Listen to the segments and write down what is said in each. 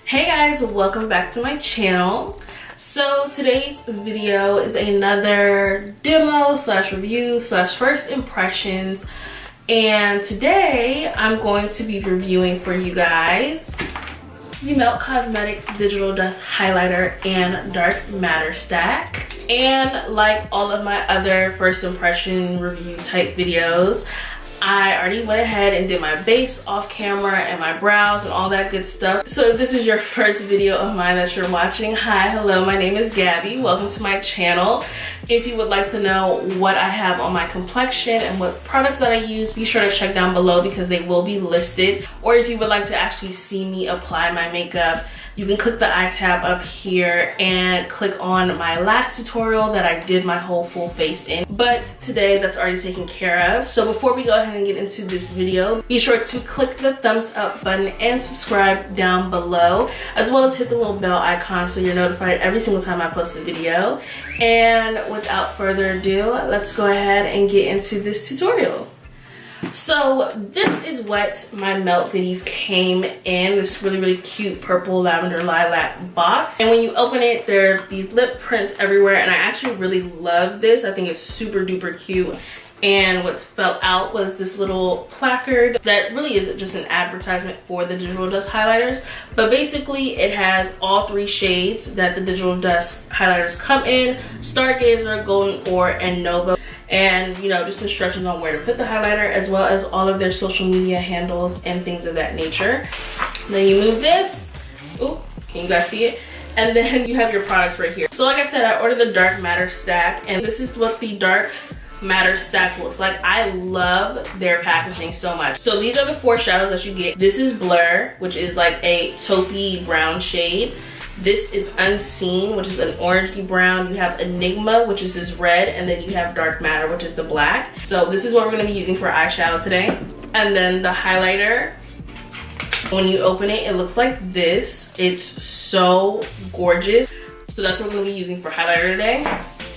Hey guys, welcome back to my channel. So today's video is another demo slash review slash first impressions, and today I'm going to be reviewing for you guys the Melt Cosmetics Digital Dust Highlighter and Dark Matter Stack. And like all of my other first impression review type videos, I already went ahead and did my base off camera and my brows and all that good stuff. So if this is your first video of mine that you're watching, hi, hello, my name is Gabby. Welcome to my channel. If you would like to know what I have on my complexion and what products that I use, be sure to check down below because they will be listed. Or if you would like to actually see me apply my makeup, you can click the I tab up here and click on my last tutorial that I did my whole full face in. But today that's already taken care of. So before we go ahead and get into this video, be sure to click the thumbs up button and subscribe down below, as well as hit the little bell icon so you're notified every single time I post a video. And without further ado, let's go ahead and get into this tutorial. So this is what my melt goodies came in, this really cute purple lavender lilac box. And when you open it, there are these lip prints everywhere, and I actually really love this. I think it's super duper cute. And what fell out was this little placard that really isn't just an advertisement for the Digital Dust highlighters, but basically it has all three shades that the Digital Dust highlighters come in: Stargazer, Golden Ore, and Nova. And you know, just instructions on where to put the highlighter, as well as all of their social media handles and things of that nature. Then you move this. Ooh, can you guys see it? And then you have your products right here. So like I said, I ordered the Dark Matter Stack, and this is what the Dark Matter Stack looks like. I love their packaging so much. So these are the 4 shadows that you get. This is Blur, which is like a taupey brown shade. This is Unseen, which is an orangey brown. You have Enigma, which is this red, and then you have Dark Matter, which is the black. So this is what we're gonna be using for eyeshadow today. And then the highlighter, when you open it, it looks like this. It's so gorgeous. So that's what we're gonna be using for highlighter today.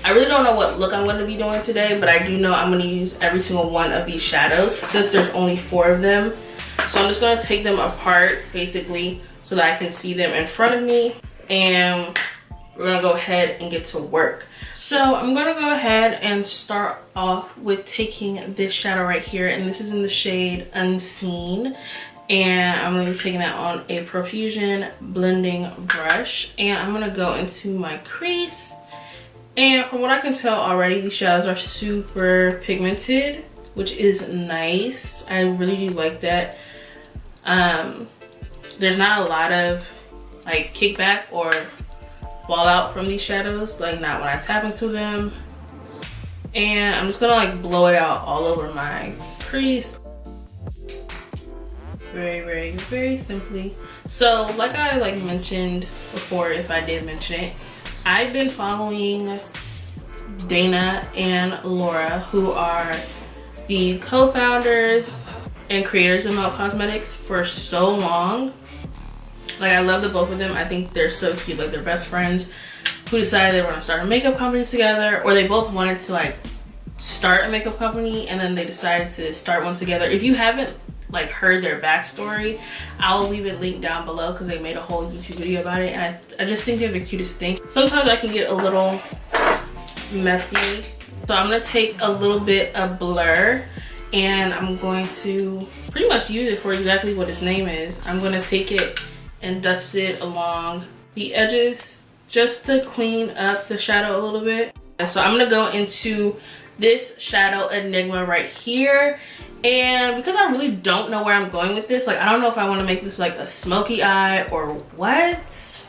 I really don't know what look I'm gonna be doing today, but I do know I'm gonna use every single one of these shadows since there's only 4 of them. So I'm just gonna take them apart basically so that I can see them in front of me. And we're gonna go ahead and get to work. So I'm gonna go ahead and start off with taking this shadow right here, and this is in the shade Unseen. And I'm gonna be taking that on a Profusion blending brush, and I'm gonna go into my crease. And from what I can tell already, these shadows are super pigmented, which is nice. I really do like that. There's not a lot of like kickback or fallout from these shadows, like not when I tap into them. And I'm just gonna like blow it out all over my crease, very simply. So like I mentioned before, if I did mention it, I've been following Dana and Laura, who are the co-founders and creators of Melt Cosmetics, for so long. Like, I love the both of them. I think they're so cute. Like, they're best friends who decided they were gonna start a makeup company together, or they both wanted to like start a makeup company and then they decided to start one together. If you haven't like heard their backstory, I'll leave it linked down below because they made a whole YouTube video about it, and I just think they're the cutest thing. Sometimes I can get a little messy, so I'm gonna take a little bit of Blur and I'm going to pretty much use it for exactly what its name is. I'm gonna take it and dust it along the edges just to clean up the shadow a little bit. And so I'm gonna go into this shadow Enigma right here. And because I really don't know where I'm going with this, like I don't know if I want to make this like a smoky eye or what.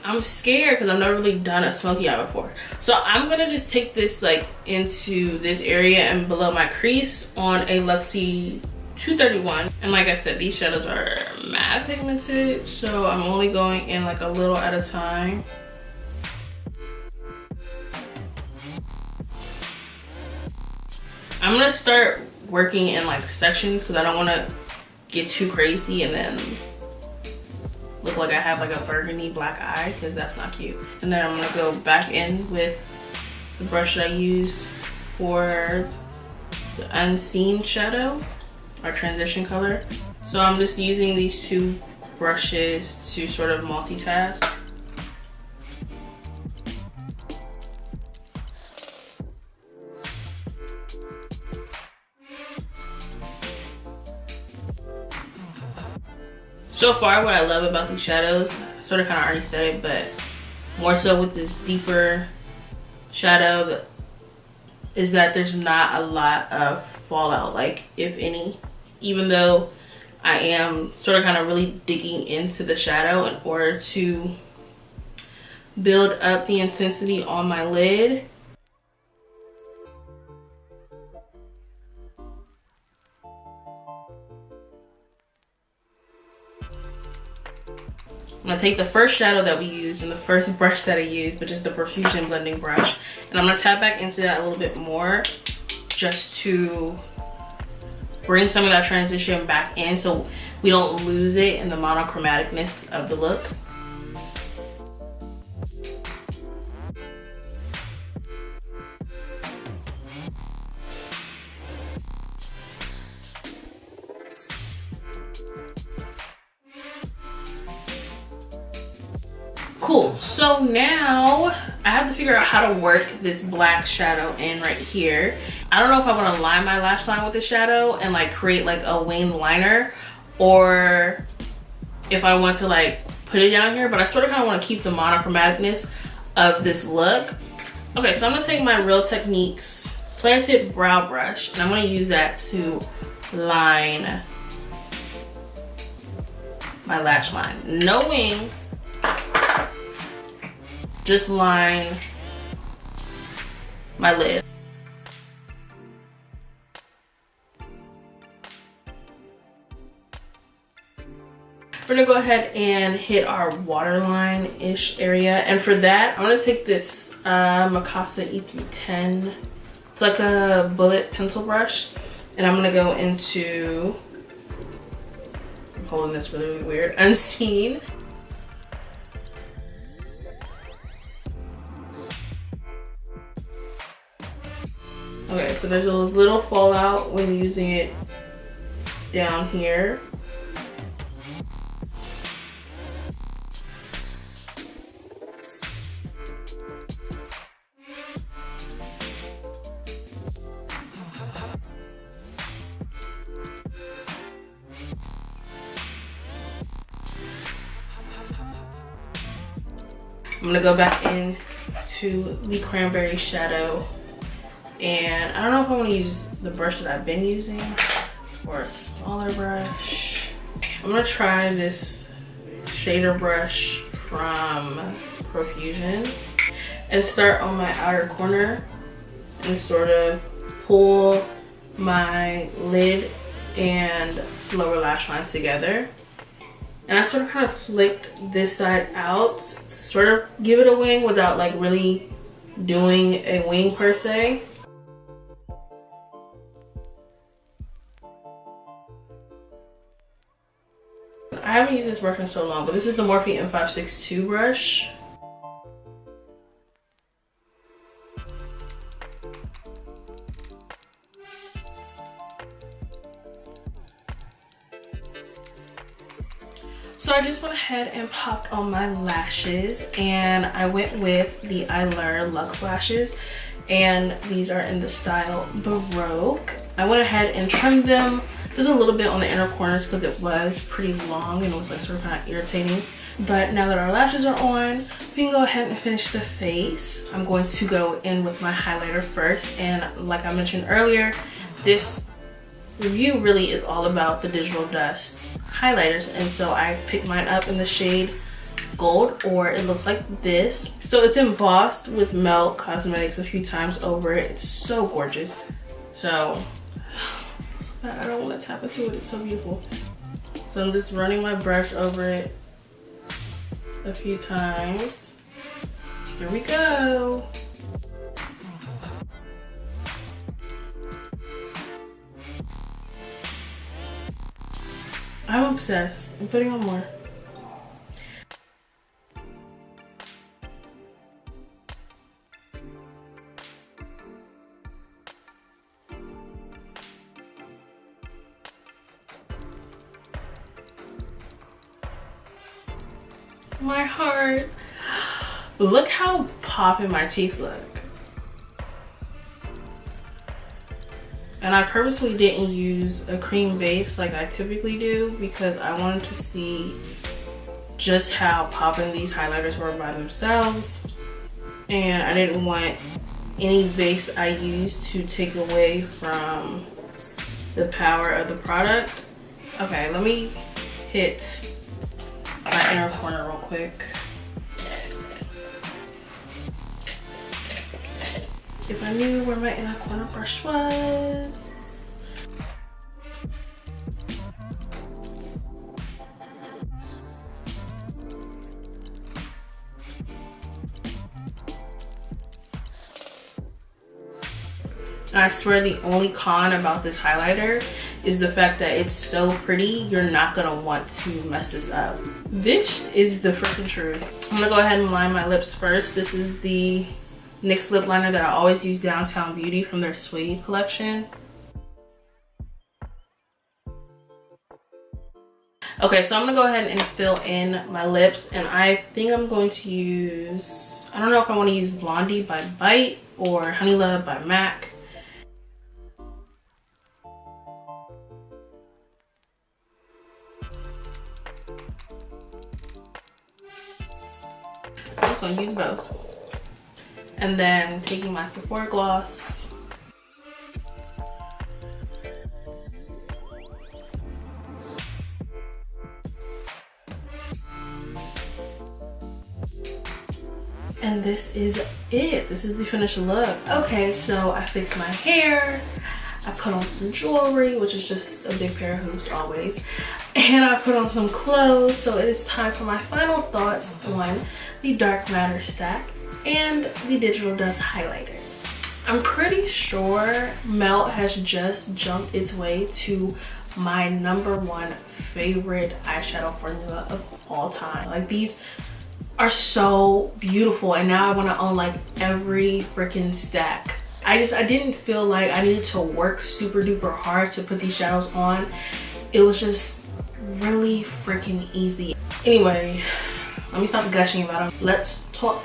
I'm scared because I've never really done a smoky eye before. So I'm gonna just take this like into this area and below my crease on a Luxe 231. And like I said, these shadows are matte pigmented, so I'm only going in like a little at a time. I'm gonna start working in like sections because I don't want to get too crazy and then look like I have like a burgundy black eye, because that's not cute. And then I'm gonna go back in with the brush that I used for the Unseen shadow, our transition color. So I'm just using these 2 brushes to sort of multitask. So far, what I love about these shadows, sort of kind of already said it, but more so with this deeper shadow, is that there's not a lot of fallout, like if any, even though I am sort of kind of really digging into the shadow in order to build up the intensity on my lid. I'm gonna take the first shadow that we used and the first brush that I used, which is the Profusion blending brush, and I'm gonna tap back into that a little bit more just to bring some of that transition back in so we don't lose it in the monochromaticness of the look. Cool, so now I have to figure out how to work this black shadow in right here. I don't know if I want to line my lash line with the shadow and like create like a winged liner, or if I want to like put it down here, but I sort of kind of want to keep the monochromaticness of this look. Okay, so I'm gonna take my Real Techniques slanted brow brush and I'm gonna use that to line my lash line. No wing, just line my lid. We're gonna go ahead and hit our waterline-ish area, and for that I'm gonna take this Macao E310. It's like a bullet pencil brush, and I'm gonna go into, I'm holding this really weird, Unseen. Okay, so there's a little fallout when using it down here. I'm gonna go back in to the cranberry shadow, and I don't know if I want to use the brush that I've been using or a smaller brush. I'm gonna try this shader brush from Profusion and start on my outer corner and sort of pull my lid and lower lash line together. And I sort of kind of flicked this side out to sort of give it a wing without like really doing a wing per se. I haven't used this brush in so long, but this is the Morphe M562 brush. So I just went ahead and popped on my lashes, and I went with the Eyelure Luxe lashes, and these are in the style Baroque. I went ahead and trimmed them just a little bit on the inner corners because it was pretty long and it was like sort of kind of irritating. But now that our lashes are on, we can go ahead and finish the face. I'm going to go in with my highlighter first, and like I mentioned earlier, this review really is all about the Digital Dust highlighters, and so I picked mine up in the shade Gold, or it looks like this. So it's embossed with Melt Cosmetics a few times over it. It's so gorgeous. So I don't want to tap into it, it's so beautiful. So I'm just running my brush over it a few times. Here we go. I'm obsessed. I'm putting on more. my heart. Look how popping my cheeks look. And I purposely didn't use a cream base like I typically do because I wanted to see just how popping these highlighters were by themselves. And I didn't want any base I used to take away from the power of the product. Okay, let me hit my inner corner real quick. If I knew where my inner corner brush was. And I swear the only con about this highlighter is the fact that it's so pretty, you're not gonna want to mess this up. This is the freaking truth. I'm gonna go ahead and line my lips first. This is the NYX lip liner that I always use, Downtown Beauty, from their Suede collection. Okay, so I'm gonna go ahead and fill in my lips, and I think I'm going to use, I don't know if I wanna use Blondie by Bite or Honeylove by MAC. I'm just gonna use both. And then taking my Sephora gloss. And this is it. This is the finished look. Okay, so I fixed my hair. I put on some jewelry, which is just a big pair of hoops always. And I put on some clothes. So it is time for my final thoughts on the Dark Matter stack and the Digital Dust highlighter. I'm pretty sure Melt has just jumped its way to my #1 favorite eyeshadow formula of all time. Like, these are so beautiful, and now I want to own like every freaking stack. I didn't feel like I needed to work super duper hard to put these shadows on. It was just really freaking easy. Anyway, let me stop gushing about them. Let's talk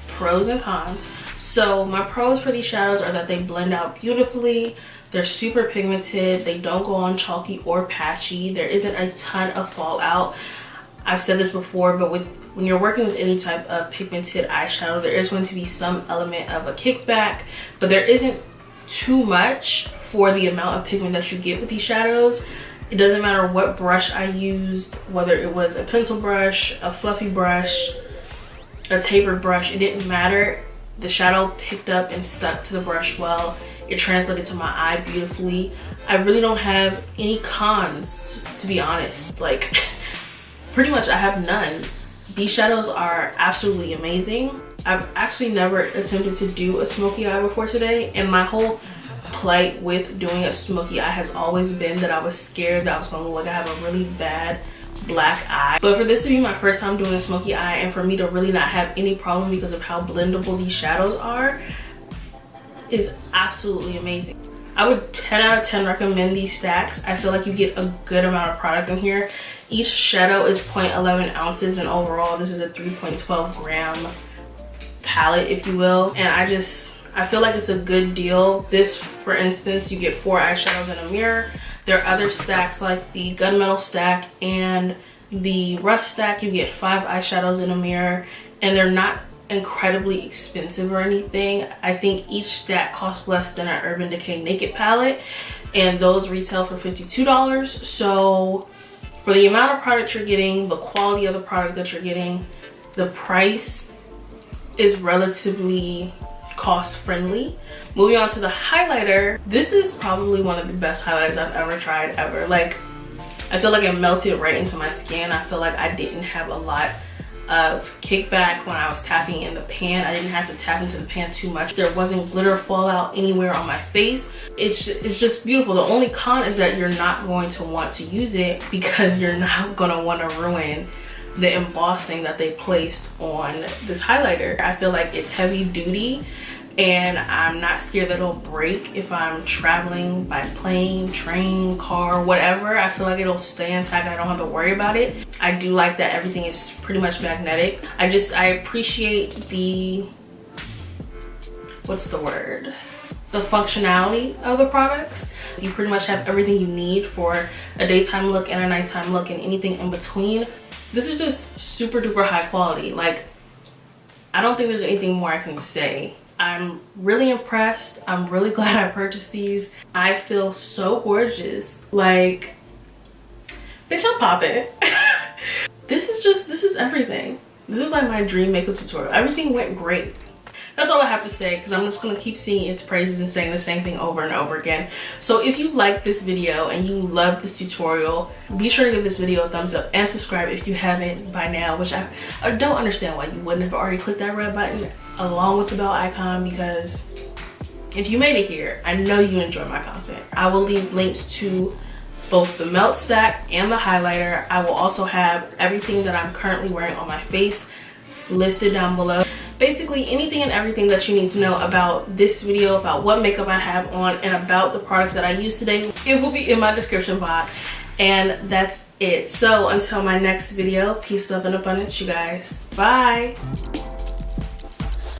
pros and cons. So my pros for these shadows are that they blend out beautifully. They're super pigmented. They don't go on chalky or patchy. There isn't a ton of fallout. I've said this before, but when you're working with any type of pigmented eyeshadow, there is going to be some element of a kickback, but there isn't too much for the amount of pigment that you get with these shadows. It doesn't matter what brush I used, whether it was a pencil brush, a fluffy brush, a tapered brush, it didn't matter. The shadow picked up and stuck to the brush well. It translated to my eye beautifully. I really don't have any cons, to be honest. Like, pretty much I have none. These shadows are absolutely amazing. I've actually never attempted to do a smoky eye before today, and my whole plight with doing a smoky eye has always been that I was scared that I was gonna look like I have a really bad black eye. But for this to be my first time doing a smoky eye, and for me to really not have any problem because of how blendable these shadows are, is absolutely amazing. I would 10 out of 10 recommend these stacks. I feel like you get a good amount of product in here. Each shadow is 0.11 ounces, and overall this is a 3.12 gram palette, if you will. And I feel like it's a good deal. This, for instance, you get 4 eyeshadows in a mirror. There are other stacks like the gunmetal stack and the rust stack. You get 5 eyeshadows in a mirror, and they're not incredibly expensive or anything. I think each stack costs less than an Urban Decay Naked palette, and those retail for $52. So for the amount of product you're getting, the quality of the product that you're getting, the price is relatively cost friendly. Moving on to the highlighter, this is probably one of the best highlighters I've ever tried ever. Like, I feel like it melted right into my skin. I feel like I didn't have a lot of kickback when I was tapping in the pan. I didn't have to tap into the pan too much. There wasn't glitter fallout anywhere on my face. It's just beautiful. The only con is that you're not going to want to use it because you're not gonna want to ruin the embossing that they placed on this highlighter. I feel like it's heavy duty, and I'm not scared that it'll break if I'm traveling by plane, train, car, whatever. I feel like it'll stay intact. I don't have to worry about it. I do like that everything is pretty much magnetic. I appreciate the, what's the word? The functionality of the products. You pretty much have everything you need for a daytime look and a nighttime look and anything in between. This is just super duper high quality. Like, I don't think there's anything more I can say. I'm really impressed. I'm really glad I purchased these. I feel so gorgeous. Like, bitch, I'm popping. This is everything. This is like my dream makeup tutorial. Everything went great. That's all I have to say, because I'm just going to keep singing its praises and saying the same thing over and over again. So if you like this video and you love this tutorial, be sure to give this video a thumbs up and subscribe if you haven't by now, which I don't understand why you wouldn't have already clicked that red button along with the bell icon, because if you made it here, I know you enjoy my content. I will leave links to both the melt stack and the highlighter. I will also have everything that I'm currently wearing on my face listed down below. Basically anything and everything that you need to know about this video, about what makeup I have on, and about the products that I use today, it will be in my description box. And that's it. So until my next video, peace, love, and abundance, you guys. Bye.